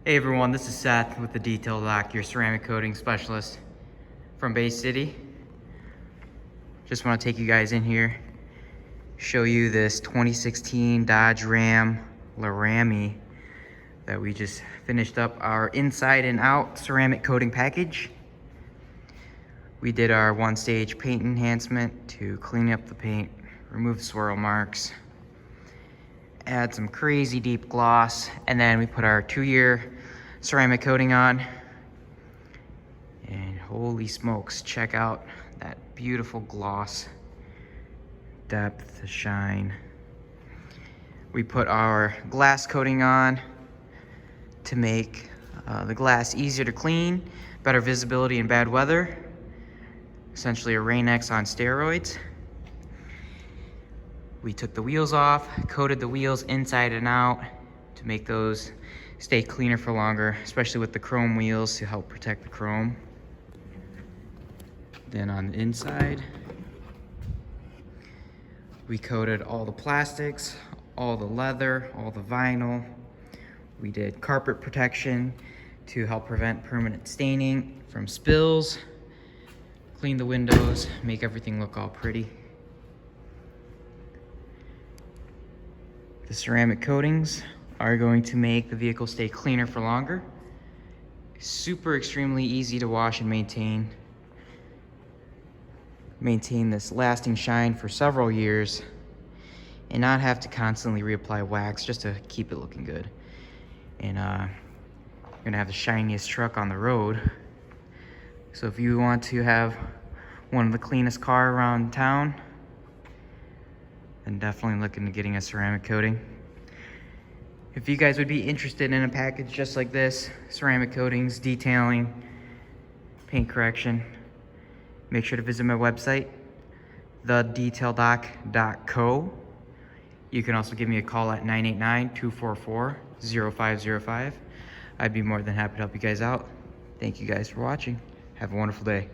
Hey everyone, this is Seth with the Gtechniq, your ceramic coating specialist from Bay City. Just want to take you guys in here, show you this 2016 Dodge Ram Laramie that we just finished up our inside and out ceramic coating package. We did our one-stage paint enhancement to clean up the paint, remove swirl marks, add some crazy deep gloss, and then we put our 2-year ceramic coating on. And holy smokes, check out that beautiful gloss, depth, shine. We put our glass coating on to make the glass easier to clean, better visibility in bad weather. Essentially a Rain-X on steroids. We took the wheels off, coated the wheels inside and out to make those stay cleaner for longer, especially with the chrome wheels to help protect the chrome. Then on the inside, we coated all the plastics, all the leather, all the vinyl. We did carpet protection to help prevent permanent staining from spills, clean the windows, make everything look all pretty. The ceramic coatings are going to make the vehicle stay cleaner for longer. Super extremely easy to wash and maintain. Maintain this lasting shine for several years and not have to constantly reapply wax just to keep it looking good. And you're gonna have the shiniest truck on the road. So if you want to have one of the cleanest car around town, then definitely look into getting a ceramic coating. If you guys would be interested in a package just like this, ceramic coatings, detailing, paint correction, make sure to visit my website, thedetaildoc.co. You can also give me a call at 989-244-0505. I'd be more than happy to help you guys out. Thank you guys for watching. Have a wonderful day.